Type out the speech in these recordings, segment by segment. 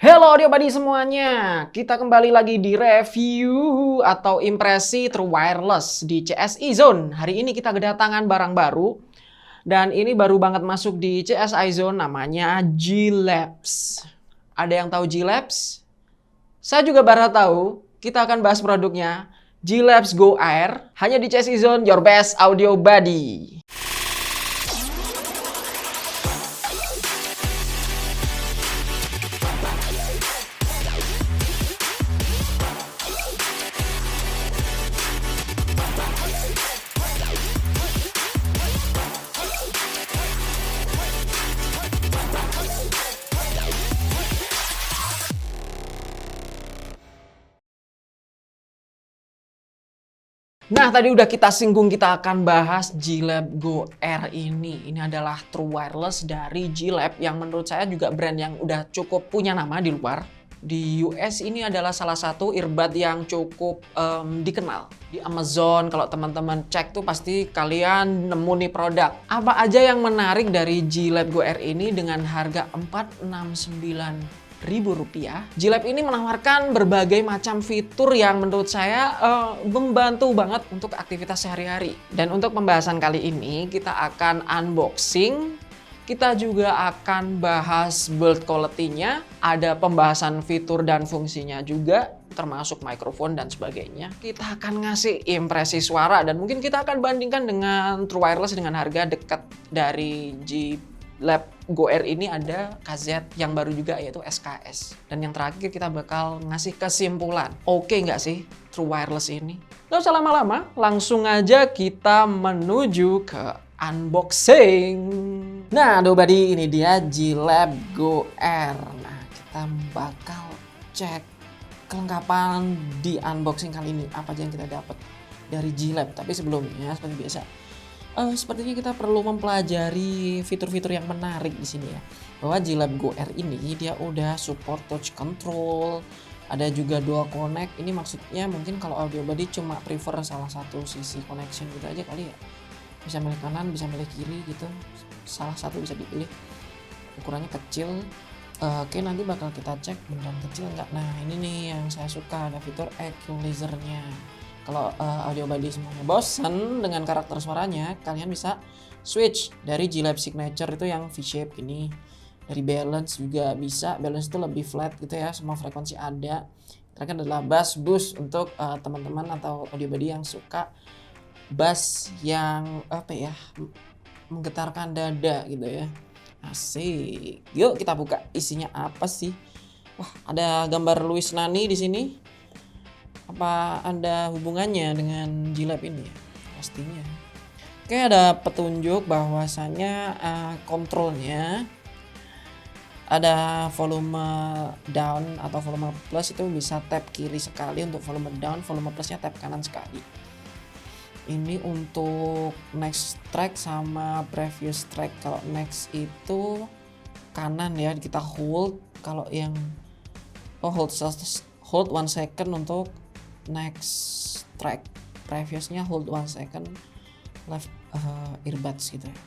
Halo audio buddy semuanya, kita kembali lagi di review atau impresi True Wireless di CSI Zone. Hari ini kita kedatangan barang baru dan ini baru banget masuk di CSI Zone, namanya G-Labs. Ada yang tahu G-Labs? Saya juga baru tahu. Kita akan bahas produknya G-Labs Go Air hanya di CSI Zone, your best audio buddy. Nah, tadi udah kita singgung, kita akan bahas G-Lab Go Air ini. Ini adalah True Wireless dari G-Lab yang menurut saya juga brand yang udah cukup punya nama di luar. Di US ini adalah salah satu earbud yang cukup dikenal. Di Amazon kalau teman-teman cek tuh pasti kalian nemu nih produk. Apa aja yang menarik dari G-Lab Go Air ini dengan harga Rp469.000. G-Lab ini menawarkan berbagai macam fitur yang menurut saya membantu banget untuk aktivitas sehari-hari. Dan untuk pembahasan kali ini kita akan unboxing, kita juga akan bahas build quality-nya, ada pembahasan fitur dan fungsinya juga, termasuk mikrofon dan sebagainya. Kita akan ngasih impresi suara dan mungkin kita akan bandingkan dengan True Wireless dengan harga dekat dari G-Lab Go Air ini. Ada KZ yang baru juga yaitu SKS. Dan yang terakhir kita bakal ngasih kesimpulan. Oke nggak sih True Wireless ini? Nggak usah lama-lama, langsung aja kita menuju ke unboxing. Nah, aduh buddy, ini dia G-Lab Go Air. Nah, kita bakal cek kelengkapan di unboxing kali ini. Apa aja yang kita dapat dari G-Lab. Tapi sebelumnya seperti biasa, sepertinya kita perlu mempelajari fitur-fitur yang menarik di sini ya. Bahwa G-Lab Go Air ini dia udah support touch control, ada juga dual connect. Ini maksudnya mungkin kalau audio buddy cuma prefer salah satu sisi connection gitu aja kali ya. Bisa milih kanan, bisa milih kiri gitu. Salah satu bisa dipilih. Ukurannya kecil. Oke, nanti bakal kita cek beneran kecil nggak. Nah, ini nih yang saya suka, ada fitur equalizer-nya. Kalau audio buddy semuanya bosan dengan karakter suaranya, kalian bisa switch dari G-Lab Signature itu yang V-shape ini. Dari balance juga bisa, balance itu lebih flat gitu ya, semua frekuensi ada. Terakhir adalah bass boost untuk teman-teman atau audio buddy yang suka bass yang menggetarkan dada gitu ya. Asik. Yuk kita buka isinya apa sih. Wah, ada gambar Luis Nani di sini. Apa ada hubungannya dengan G-Lab ini ya? Pastinya. Oke, ada petunjuk bahwasanya kontrolnya ada volume down atau volume plus, itu bisa tap kiri sekali untuk volume down, volume plusnya tap kanan sekali. Ini untuk next track sama previous track. Kalau next itu kanan ya, kita hold. Kalau yang hold 1 second untuk next track, previousnya hold 1 second left earbuds gitu ya.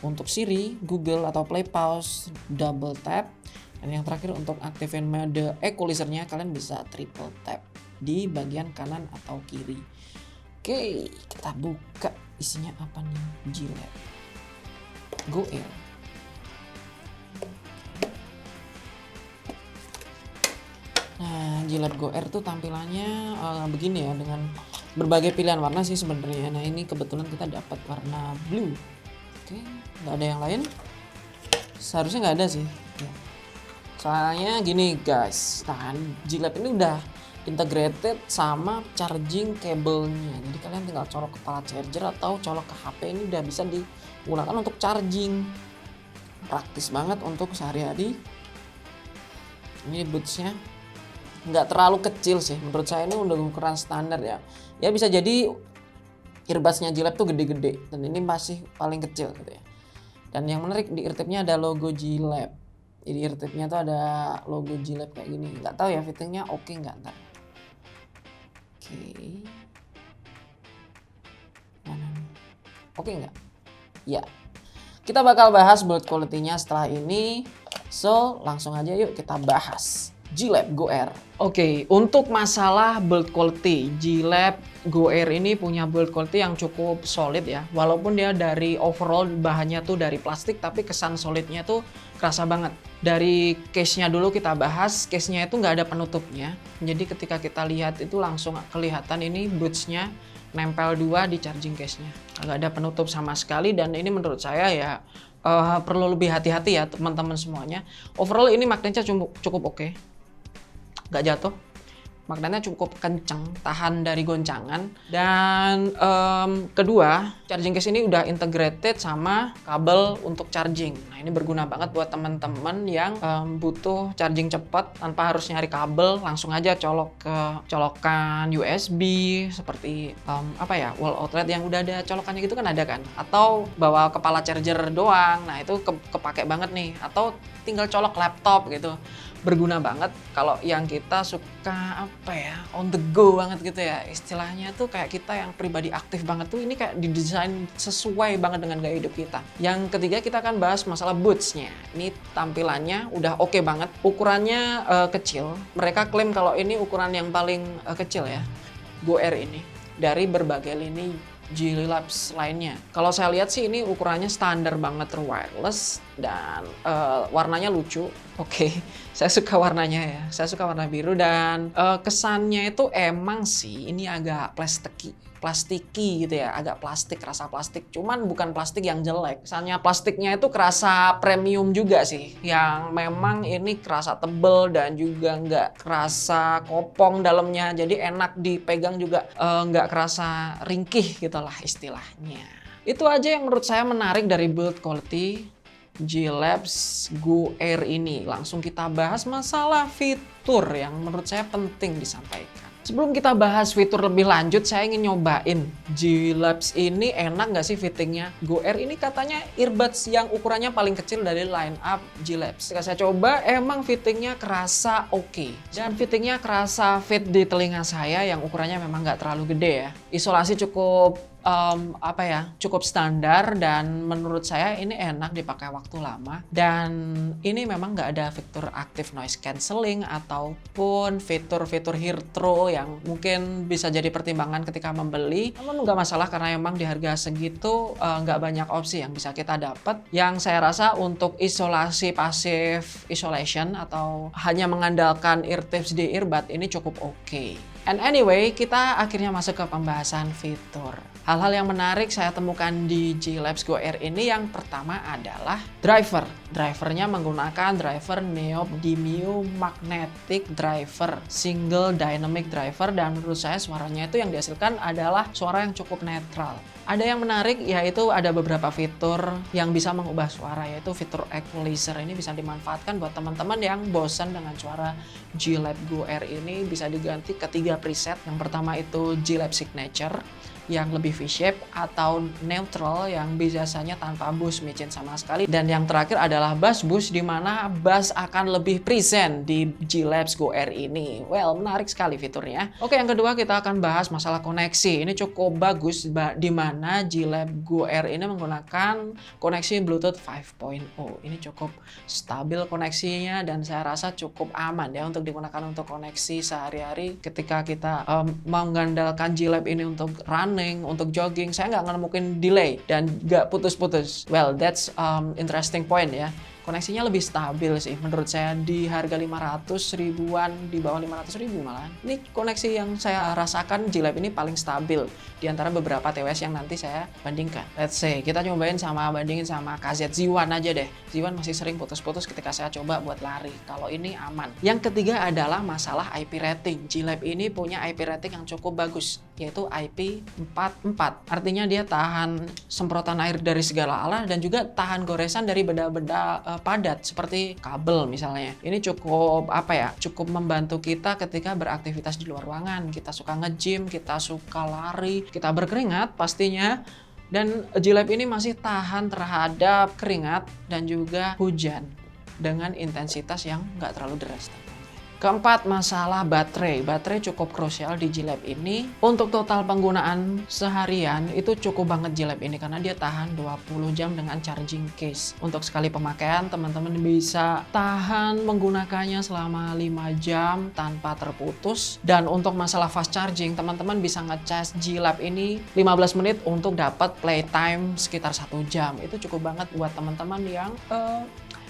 Untuk Siri, Google atau Play Pause double tap. Dan yang terakhir untuk aktifin mode equalizer-nya, kalian bisa triple tap di bagian kanan atau kiri. Oke, kita buka isinya apa nih G-Lab Go Air. Nah, G-Lab Go Air tuh tampilannya begini ya, dengan berbagai pilihan warna sih sebenarnya. Nah, ini kebetulan kita dapat warna blue. Oke, nggak ada yang lain. Seharusnya nggak ada sih. Soalnya gini guys, nah G-Lab ini udah integrated sama charging kabelnya. Jadi kalian tinggal colok kepala charger atau colok ke HP, ini udah bisa digunakan untuk charging. Praktis banget untuk sehari-hari. Ini bootsnya nggak terlalu kecil sih, menurut saya ini udah ukuran standar ya. Ya bisa jadi earbudsnya G-Lab tuh gede-gede dan ini masih paling kecil gitu ya. Dan yang menarik di eartip-nya ada logo G-Lab. Jadi eartip-nya tuh ada logo G-Lab kayak gini. Nggak tahu ya fittingnya oke nggak ntar. Oke. Mana nih? Oke nggak? Ya. Kita bakal bahas build quality-nya setelah ini. So, langsung aja yuk kita bahas G-Lab Go Air. Oke, untuk masalah build quality, G-Lab Go Air ini punya build quality yang cukup solid ya. Walaupun dia dari overall bahannya tuh dari plastik, tapi kesan solidnya tuh kerasa banget. Dari case-nya dulu kita bahas, case-nya itu nggak ada penutupnya. Jadi ketika kita lihat itu langsung kelihatan ini boots-nya nempel dua di charging case-nya. Nggak ada penutup sama sekali, dan ini menurut saya ya perlu lebih hati-hati ya teman-teman semuanya. Overall ini magnetnya cukup oke. Nggak jatuh, magnetnya cukup kenceng, tahan dari goncangan. Dan kedua, charging case ini udah integrated sama kabel untuk charging. Nah ini berguna banget buat teman-teman yang butuh charging cepat tanpa harus nyari kabel, langsung aja colok ke colokan USB seperti wall outlet yang udah ada colokannya gitu kan ada kan, atau bawa kepala charger doang. Nah itu kepake banget nih, atau tinggal colok laptop gitu. Berguna banget kalau yang kita suka on the go banget gitu ya, istilahnya tuh kayak kita yang pribadi aktif banget tuh, ini kayak didesain sesuai banget dengan gaya hidup kita. Yang ketiga kita akan bahas masalah bootsnya. Ini tampilannya udah oke banget, ukurannya kecil. Mereka klaim kalau ini ukuran yang paling kecil ya, Go Air ini, dari berbagai lini G-Lab lainnya. Kalau saya lihat sih ini ukurannya standar banget wireless, dan warnanya lucu. Oke, saya suka warnanya ya. Saya suka warna biru, dan kesannya itu emang sih ini agak plastiki gitu ya, agak plastik, rasa plastik. Cuman bukan plastik yang jelek. Kesannya plastiknya itu kerasa premium juga sih, yang memang ini kerasa tebel dan juga nggak kerasa kopong dalamnya. Jadi enak dipegang juga, nggak kerasa ringkih gitulah istilahnya. Itu aja yang menurut saya menarik dari build quality G-Lab Go Air ini. Langsung kita bahas masalah fitur yang menurut saya penting disampaikan. Sebelum kita bahas fitur lebih lanjut, saya ingin nyobain G-Lab ini enak nggak sih fittingnya. Go Air ini katanya earbuds yang ukurannya paling kecil dari line up G-Lab. Ketika saya coba, emang fittingnya kerasa oke. Dan fittingnya kerasa fit di telinga saya yang ukurannya memang nggak terlalu gede ya. Isolasi cukup cukup standar, dan menurut saya ini enak dipakai waktu lama. Dan ini memang nggak ada fitur active noise cancelling ataupun fitur-fitur hear through yang mungkin bisa jadi pertimbangan ketika membeli. Namun nggak masalah karena memang di harga segitu nggak banyak opsi yang bisa kita dapat. Yang saya rasa untuk isolasi passive isolation atau hanya mengandalkan ear tips di earbud ini cukup oke. And anyway, kita akhirnya masuk ke pembahasan fitur. Hal-hal yang menarik saya temukan di G-Lab Go Air ini, yang pertama adalah driver. Drivernya menggunakan driver neodymium magnetic driver, single dynamic driver, dan menurut saya suaranya itu yang dihasilkan adalah suara yang cukup netral. Ada yang menarik, yaitu ada beberapa fitur yang bisa mengubah suara, yaitu fitur equalizer. Ini bisa dimanfaatkan buat teman-teman yang bosan dengan suara G-Lab Go Air ini. Bisa diganti ke 3 preset. Yang pertama itu G-Lab Signature yang lebih V-shape, atau neutral yang biasanya tanpa boost micin sama sekali, dan yang terakhir adalah bass boost, di mana bass akan lebih present di G-Lab Go Air ini. Well, menarik sekali fiturnya. Oke, yang kedua kita akan bahas masalah koneksi. Ini cukup bagus di mana G-Lab Go Air ini menggunakan koneksi Bluetooth 5.0. Ini cukup stabil koneksinya, dan saya rasa cukup aman ya untuk digunakan untuk koneksi sehari-hari. Ketika kita mengandalkan G-Lab ini untuk run, untuk jogging, saya nggak nemuin delay dan nggak putus-putus. Well, that's interesting point ya. Koneksinya lebih stabil sih menurut saya di harga 500 ribuan, di bawah 500 ribu malah. Ini koneksi yang saya rasakan G-Lab ini paling stabil di antara beberapa TWS yang nanti saya bandingkan. Let's say kita bandingin sama KZ Z1 aja deh. Z1 masih sering putus-putus ketika saya coba buat lari. Kalau ini aman. Yang ketiga adalah masalah IP rating. G-Lab ini punya IP rating yang cukup bagus, yaitu IP44. Artinya dia tahan semprotan air dari segala arah, dan juga tahan goresan dari benda-benda padat seperti kabel misalnya. Ini cukup cukup membantu kita ketika beraktivitas di luar ruangan. Kita suka nge-gym, kita suka lari, kita berkeringat pastinya. Dan G-Lab ini masih tahan terhadap keringat dan juga hujan dengan intensitas yang nggak terlalu deras tentunya. Keempat, masalah baterai. Baterai cukup krusial di G-Lab ini. Untuk total penggunaan seharian itu cukup banget G-Lab ini karena dia tahan 20 jam dengan charging case. Untuk sekali pemakaian teman-teman bisa tahan menggunakannya selama 5 jam tanpa terputus. Dan untuk masalah fast charging, teman-teman bisa ngecas G-Lab ini 15 menit untuk dapat playtime sekitar 1 jam. Itu cukup banget buat teman-teman yang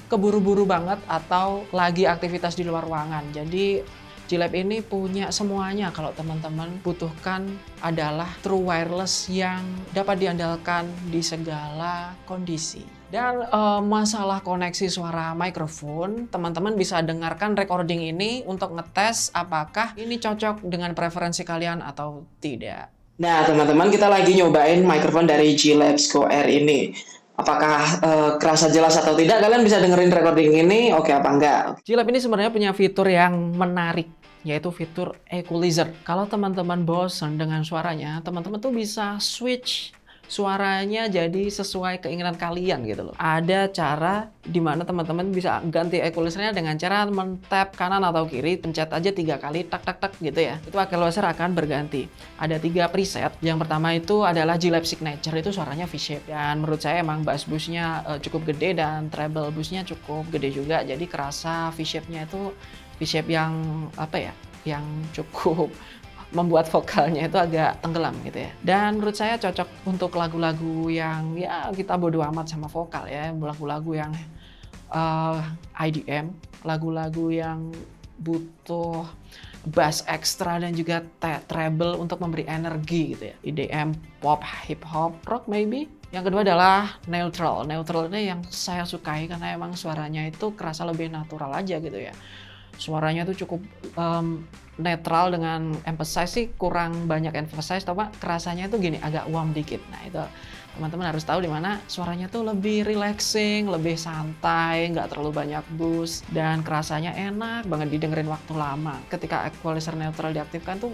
keburu-buru banget atau lagi aktivitas di luar ruangan. Jadi G-Lab ini punya semuanya kalau teman-teman butuhkan adalah true wireless yang dapat diandalkan di segala kondisi. Dan masalah koneksi suara mikrofon, teman-teman bisa dengarkan recording ini untuk ngetes apakah ini cocok dengan preferensi kalian atau tidak. Nah teman-teman, kita lagi nyobain mikrofon dari G-Lab Go Air ini. Apakah kerasa jelas atau tidak? Kalian bisa dengerin recording ini, oke apa enggak? G-Lab ini sebenarnya punya fitur yang menarik, yaitu fitur equalizer. Kalau teman-teman bosan dengan suaranya, teman-teman tuh bisa switch suaranya jadi sesuai keinginan kalian gitu loh. Ada cara di mana teman-teman bisa ganti equalizernya dengan cara men-tap kanan atau kiri, pencet aja 3 kali, tak tak tak gitu ya. Itu equalizer akan berganti. Ada 3 preset. Yang pertama itu adalah G-Lab Signature, itu suaranya V-shape. Dan menurut saya emang bass boost-nya cukup gede dan treble boost-nya cukup gede juga. Jadi kerasa V-shape-nya itu V-shape yang apa ya? Yang cukup membuat vokalnya itu agak tenggelam gitu ya. Dan menurut saya cocok untuk lagu-lagu yang ya kita bodo amat sama vokal ya. Lagu-lagu yang IDM, lagu-lagu yang butuh bass ekstra dan juga treble untuk memberi energi gitu ya. IDM, pop, hip hop, rock maybe. Yang kedua adalah neutral. Neutral ini yang saya sukai karena emang suaranya itu kerasa lebih natural aja gitu ya. Suaranya tuh cukup netral dengan emphasize sih kurang banyak emphasize, tapi kerasanya tuh gini agak warm dikit. Nah itu teman-teman harus tahu di mana suaranya tuh lebih relaxing, lebih santai, nggak terlalu banyak boost dan kerasanya enak banget didengerin waktu lama. Ketika equalizer neutral diaktifkan tuh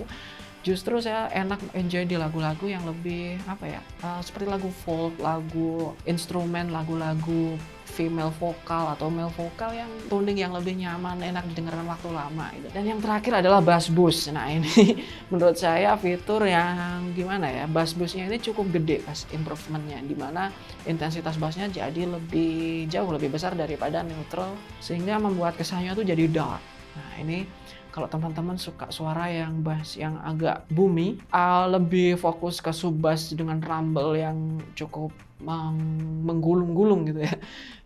justru saya enak enjoy di lagu-lagu yang lebih apa ya, seperti lagu folk, lagu instrumen, lagu-lagu female vokal atau male vokal yang tuning yang lebih nyaman, enak didengarkan waktu lama gitu. Dan yang terakhir adalah bass boost. Nah ini menurut saya fitur yang gimana ya, bass boostnya ini cukup gede pas improvementnya, dimana intensitas bassnya jadi jauh lebih besar daripada neutral sehingga membuat kesannya tuh jadi dark. Nah ini kalau teman-teman suka suara yang bass yang agak boomy, lebih fokus ke sub bass dengan rumble yang cukup menggulung-gulung gitu ya.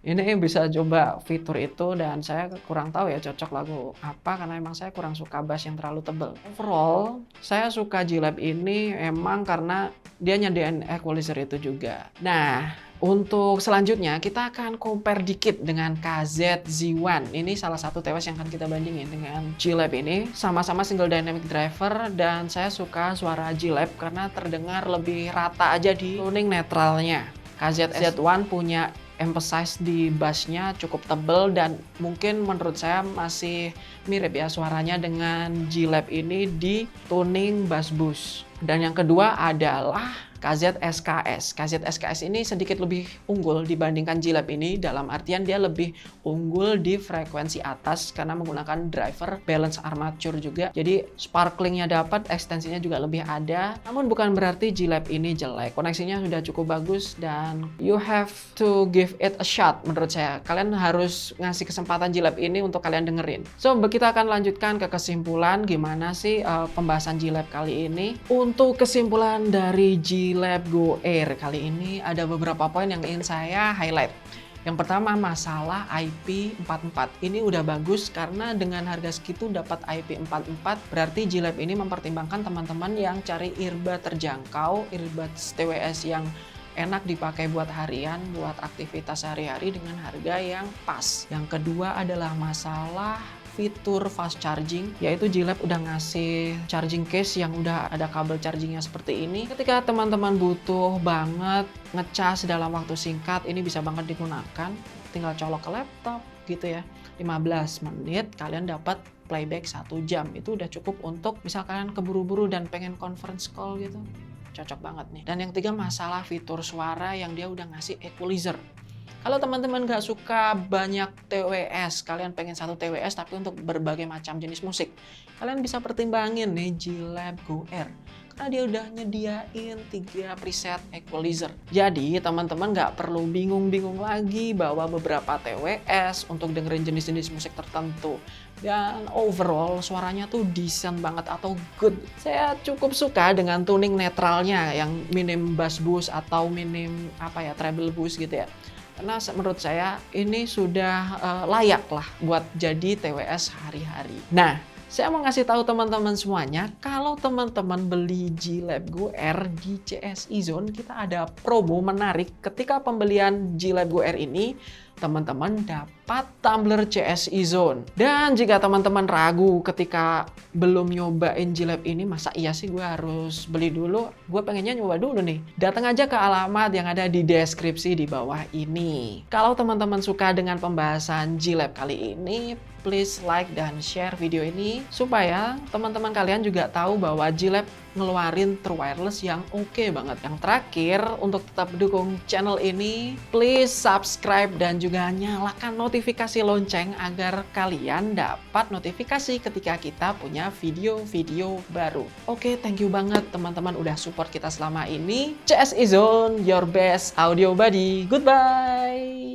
Ini bisa coba fitur itu dan saya kurang tahu ya cocok lagu apa karena emang saya kurang suka bass yang terlalu tebal. Overall, saya suka G-Lab ini emang karena dia nyediain equalizer itu juga. Nah, untuk selanjutnya kita akan compare dikit dengan KZ Z1. Ini salah satu TWS yang akan kita bandingin dengan G-Lab ini. Sama-sama single dynamic driver dan saya suka suara G-Lab karena terdengar lebih rata aja di tuning netralnya. KZ Z1 punya emphasize di bassnya cukup tebal dan mungkin menurut saya masih mirip ya suaranya dengan G-Lab ini di tuning bass boost. Dan yang kedua adalah KZ SKS. KZ SKS ini sedikit lebih unggul dibandingkan G-Lab ini dalam artian dia lebih unggul di frekuensi atas karena menggunakan driver balance armature juga. Jadi sparklingnya dapat, ekstensinya juga lebih ada. Namun bukan berarti G-Lab ini jelek. Koneksinya sudah cukup bagus dan you have to give it a shot menurut saya. Kalian harus ngasih kesempatan G-Lab ini untuk kalian dengerin. So kita akan lanjutkan ke kesimpulan gimana sih pembahasan G-Lab kali ini. Untuk kesimpulan dari G-Lab Go Air kali ini ada beberapa poin yang ingin saya highlight. Yang pertama masalah IP44. Ini udah bagus karena dengan harga segitu dapat IP44 berarti G-Lab ini mempertimbangkan teman-teman yang cari earbud terjangkau, earbud TWS yang enak dipakai buat harian, buat aktivitas sehari-hari dengan harga yang pas. Yang kedua adalah masalah fitur fast charging, yaitu G-Lab udah ngasih charging case yang udah ada kabel chargingnya seperti ini. Ketika teman-teman butuh banget ngecas dalam waktu singkat, ini bisa banget digunakan. Tinggal colok ke laptop gitu ya. 15 menit kalian dapat playback 1 jam. Itu udah cukup untuk misal kalian keburu-buru dan pengen conference call gitu. Cocok banget nih. Dan yang ketiga masalah fitur suara yang dia udah ngasih equalizer. Kalau teman-teman nggak suka banyak TWS, kalian pengen satu TWS tapi untuk berbagai macam jenis musik, kalian bisa pertimbangin nih G-Lab Go R. Karena dia udah nyediain 3 preset equalizer. Jadi teman-teman nggak perlu bingung-bingung lagi bawa beberapa TWS untuk dengerin jenis-jenis musik tertentu. Dan overall suaranya tuh decent banget atau good. Saya cukup suka dengan tuning netralnya yang minim bass boost atau minim treble boost gitu ya. Karena menurut saya ini sudah layak lah buat jadi TWS hari-hari. Nah, saya mau ngasih tahu teman-teman semuanya, kalau teman-teman beli G-Lab Go R di CSI Zone, kita ada promo menarik. Ketika pembelian G-Lab Go R ini, teman-teman dapat tumbler CSI Zone. Dan jika teman-teman ragu ketika belum nyobain G-Lab ini, masa iya sih gue harus beli dulu? Gue pengennya nyoba dulu nih. Datang aja ke alamat yang ada di deskripsi di bawah ini. Kalau teman-teman suka dengan pembahasan G-Lab kali ini, please like dan share video ini supaya teman-teman kalian juga tahu bahwa G-Lab ngeluarin true wireless yang oke banget. Yang terakhir, untuk tetap dukung channel ini, please subscribe dan juga nyalakan notifikasi lonceng agar kalian dapat notifikasi ketika kita punya video-video baru. Oke, thank you banget teman-teman udah support kita selama ini. CSI Zone, your best audio buddy. Goodbye!